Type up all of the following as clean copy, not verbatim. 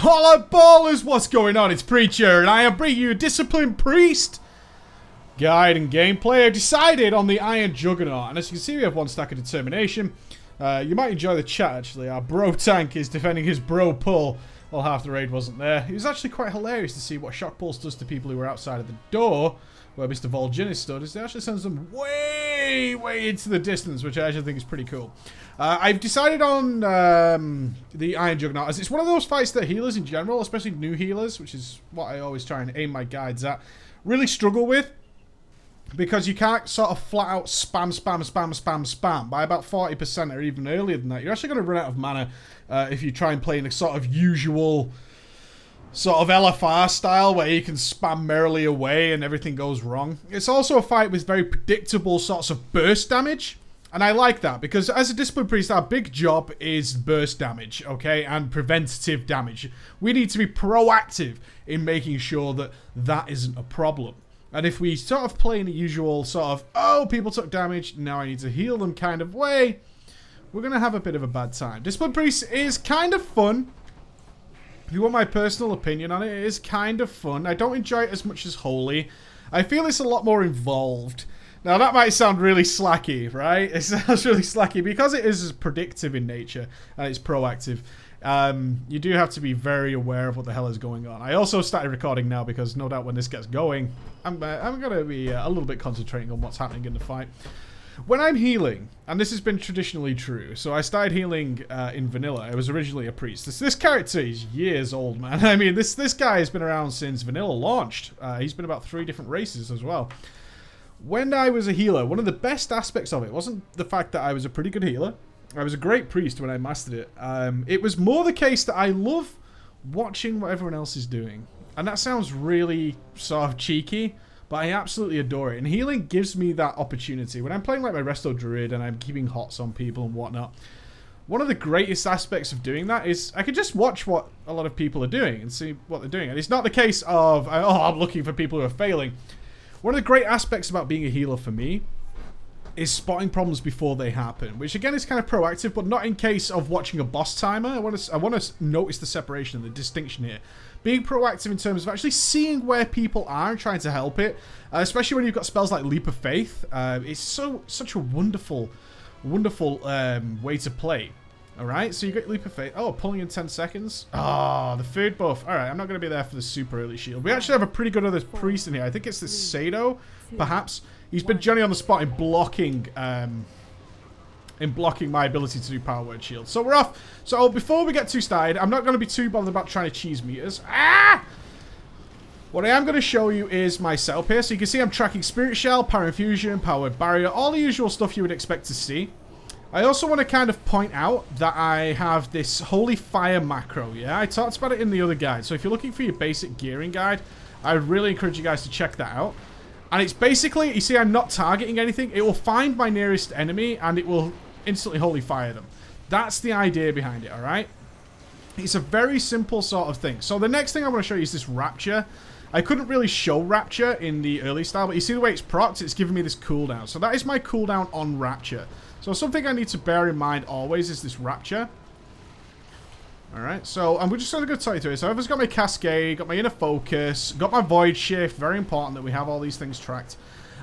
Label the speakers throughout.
Speaker 1: Holla ballers, what's going on? It's Preacher, and I am bringing you a Disciplined Priest guide and gameplay. I've decided on the Iron Juggernaut, and as you can see, we have one stack of determination. You might enjoy the chat, actually. Our bro tank is defending his bro pull. Well, half the raid wasn't there. It was actually quite hilarious to see what shock pulse does to people who are outside of the door, where Mr. Vol'jin stood, is it actually sends them way into the distance, which I actually think is pretty cool. I've decided on the Iron Juggernaut, as it's one of those fights that healers in general, especially new healers, which is what I always try and aim my guides at, really struggle with. Because you can't sort of flat out spam by about 40% or even earlier than that. You're actually going to run out of mana if you try and play in a sort of usual sort of LFR style where you can spam merrily away and everything goes wrong. It's also a fight with very predictable sorts of burst damage. And I like that because as a Disciplined Priest, our big job is burst damage, okay? And preventative damage. We need to be proactive in making sure that that isn't a problem. And if we sort of play in the usual sort of, oh, people took damage, now I need to heal them kind of way, we're going to have a bit of a bad time. Disciplined Priest is kind of fun. If you want my personal opinion on it, it is kind of fun. I don't enjoy it as much as Holy. I feel it's a lot more involved. Now, that might sound really slacky, right? It sounds really slacky because it is predictive in nature and it's proactive. You do have to be very aware of what the hell is going on. I also started recording now because no doubt when this gets going, I'm going to be a little bit concentrating on what's happening in the fight. When I'm healing, and this has been traditionally true, so I started healing in vanilla. I was originally a priest. This character is years old, man. I mean, this guy has been around since vanilla launched. He's been about 3 different races as well. When I was a healer, one of the best aspects of it wasn't the fact that I was a pretty good healer. I was a great priest when I mastered it. It was more the case that I love watching what everyone else is doing. And that sounds really sort of cheeky, but I absolutely adore it. And healing gives me that opportunity. When I'm playing like my Resto Druid and I'm keeping hots on people and whatnot, one of the greatest aspects of doing that is I can just watch what a lot of people are doing and see what they're doing. And it's not the case of, oh, I'm looking for people who are failing. One of the great aspects about being a healer for me is spotting problems before they happen, which again is kind of proactive, but not in case of watching a boss timer. I want to notice the separation and the distinction here. Being proactive in terms of actually seeing where people are and trying to help it, especially when you've got spells like Leap of Faith. It's such a wonderful way to play. Alright, so you get Leap of Faith. Oh, pulling in 10 seconds. Oh, the food buff. Alright, I'm not going to be there for the super early shield. We actually have a pretty good other priest in here. I think it's the Sado, perhaps. He's been Johnny on the spot in blocking my ability to do power word shield. So we're off. So before we get too started, I'm not going to be too bothered about trying to cheese meters. Ah! What I am going to show you is my setup here. So you can see I'm tracking Spirit Shell, Power Infusion, Power Word Barrier, all the usual stuff you would expect to see. I also want to kind of point out that I have this Holy Fire macro, yeah? I talked about it in the other guide. So if you're looking for your basic gearing guide, I would really encourage you guys to check that out. And it's basically, you see I'm not targeting anything. It will find my nearest enemy and it will instantly Holy Fire them. That's the idea behind it, alright? It's a very simple sort of thing. So the next thing I want to show you is this Rapture. I couldn't really show Rapture in the early style, but you see the way it's procced? It's giving me this cooldown. So that is my cooldown on Rapture. So something I need to bear in mind always is this Rapture. Alright, so we're just going to go tell you through it. So I've got my Cascade, got my Inner Focus, got my Void Shift. Very important that we have all these things tracked.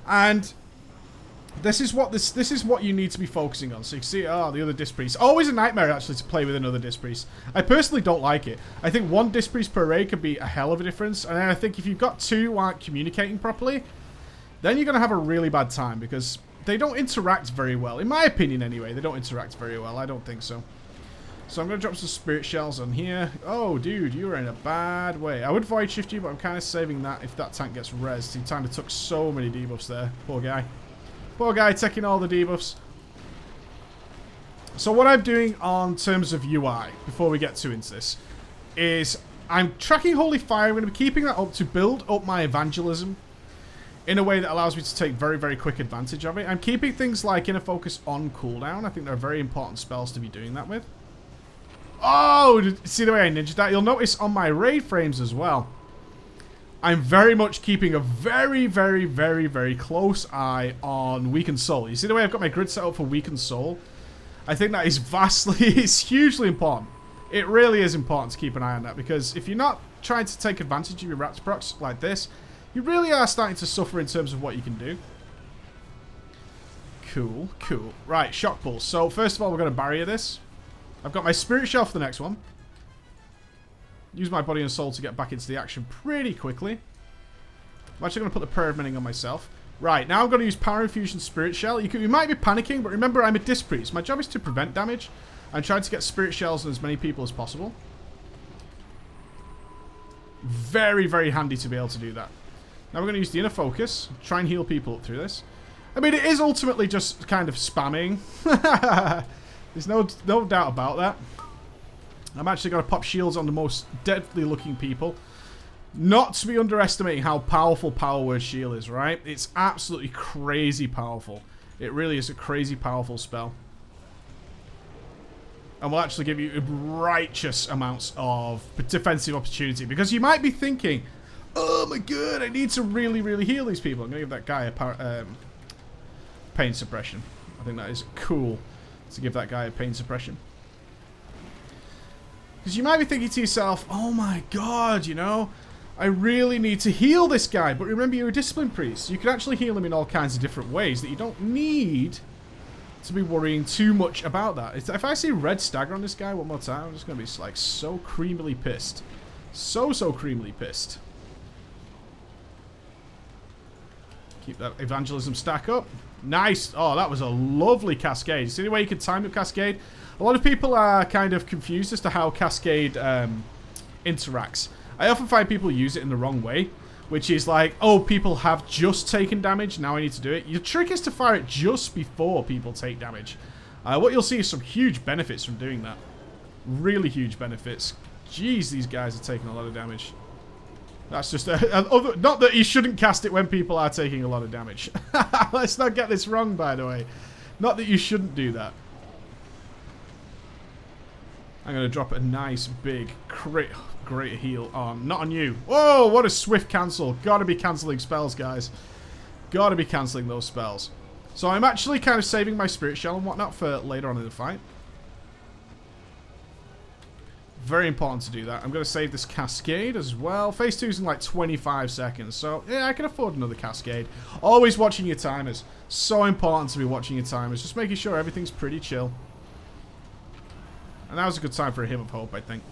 Speaker 1: And this is what you need to be focusing on. So you can see, oh, the other Disc Priest. Always a nightmare, actually, to play with another Disc Priest. I personally don't like it. I think one Disc Priest per raid could be a hell of a difference. And then I think if you've got 2 who aren't communicating properly, then you're going to have a really bad time because they don't interact very well. In my opinion, anyway, they don't interact very well. I don't think so. So I'm going to drop some Spirit Shells on here. Oh, dude, you're in a bad way. I would Void Shift you, but I'm kind of saving that if that tank gets rezzed. He kind of took so many debuffs there. Poor guy. Poor guy taking all the debuffs. So what I'm doing on terms of UI, before we get too into this, is I'm tracking Holy Fire. I'm going to be keeping that up to build up my evangelism in a way that allows me to take very, very quick advantage of it. I'm keeping things like Inner Focus on cooldown. I think they're very important spells to be doing that with. Oh, see the way I ninja'd that? You'll notice on my raid frames as well, I'm very much keeping a very, very, very, very close eye on Weakened Soul. You see the way I've got my grid set up for Weakened Soul? I think that is vastly, it's hugely important. It really is important to keep an eye on that, because if you're not trying to take advantage of your Raptor procs like this, you really are starting to suffer in terms of what you can do. Cool, cool. Right, shock pulse. So first of all, we're going to barrier this. I've got my spirit shell for the next one. Use my body and soul to get back into the action pretty quickly. I'm actually going to put the prayer of mending on myself. Right, now I'm going to use Power Infusion Spirit Shell. You might be panicking, but remember, I'm a Disc Priest. My job is to prevent damage and try to get Spirit Shells on as many people as possible. Very, very handy to be able to do that. Now we're going to use the Inner Focus. Try and heal people up through this. I mean, it is ultimately just kind of spamming. There's no doubt about that. I'm actually going to pop shields on the most deadly looking people. Not to be underestimating how powerful Power Word Shield is, right? It's absolutely crazy powerful. It really is a crazy powerful spell. And will actually give you righteous amounts of defensive opportunity. Because you might be thinking, oh my god, I need to really, really heal these people. I'm going to give that guy a pain suppression. I think that is cool to give that guy a pain suppression. Because you might be thinking to yourself, oh my god, you know, I really need to heal this guy. But remember, you're a Discipline Priest. You can actually heal him in all kinds of different ways that you don't need to be worrying too much about that. If I see red stagger on this guy one more time, I'm just going to be like so creamily pissed. So creamily pissed. Keep that evangelism stack up. Nice. Oh, that was a lovely cascade. See the way you can time your cascade? A lot of people are kind of confused as to how cascade interacts. I often find people use it in the wrong way, which is like, oh, people have just taken damage, now I need to do it. Your trick is to fire it just before people take damage. What you'll see is some huge benefits from doing that. Really huge benefits. Jeez, these guys are taking a lot of damage. That's just... not that you shouldn't cast it when people are taking a lot of damage. Let's not get this wrong, by the way. Not that you shouldn't do that. I'm going to drop a nice, big, great heal on... Not on you. Whoa, what a swift cancel. Gotta be cancelling spells, guys. Gotta be cancelling those spells. So I'm actually kind of saving my Spirit Shell and whatnot for later on in the fight. Very important to do that. I'm going to save this Cascade as well. Phase 2 is in like 25 seconds. So, yeah, I can afford another Cascade. Always watching your timers. So important to be watching your timers. Just making sure everything's pretty chill. And that was a good time for a Hymn of Hope, I think.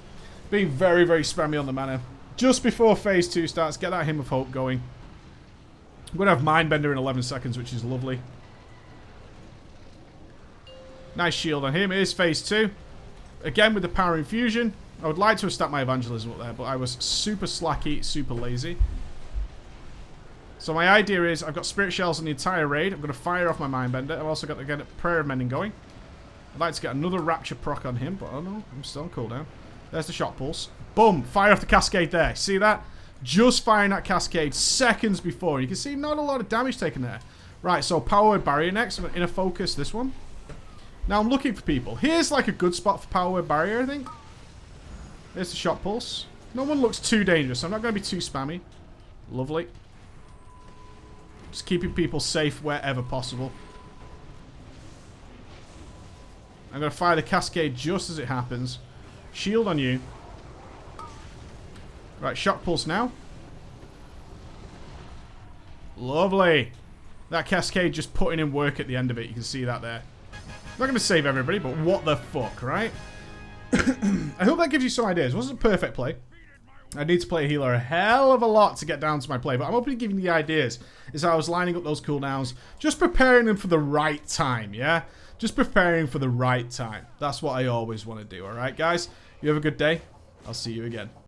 Speaker 1: Being very, very spammy on the mana. Just before Phase 2 starts, get that Hymn of Hope going. I'm going to have Mindbender in 11 seconds, which is lovely. Nice shield on him. Here's Phase 2. Again with the Power Infusion. I would like to have stacked my Evangelism up there, but I was super slacky, super lazy. So my idea is, I've got Spirit Shells on the entire raid. I'm going to fire off my Mindbender. I've also got to get a Prayer of Mending going. I'd like to get another Rapture proc on him, but oh no, I'm still on cooldown. There's the Shock Pulse. Boom! Fire off the Cascade there. See that? Just firing that Cascade seconds before. You can see not a lot of damage taken there. Right, so Power Word Barrier next. I'm going to Inner Focus this one. Now I'm looking for people. Here's like a good spot for Power Word Barrier, I think. There's the Shock Pulse. No one looks too dangerous, so I'm not going to be too spammy. Lovely. Just keeping people safe wherever possible. I'm going to fire the Cascade just as it happens. Shield on you. Right, Shock Pulse now. Lovely. That Cascade just putting in work at the end of it. You can see that there. I'm not going to save everybody, but what the fuck, right? I hope that gives you some ideas. It wasn't a perfect play. I need to play a healer a hell of a lot to get down to my play, but I'm hoping to give you the ideas as I was lining up those cooldowns, just preparing them for the right time, yeah? Just preparing for the right time. That's what I always want to do, alright, guys? You have a good day. I'll see you again.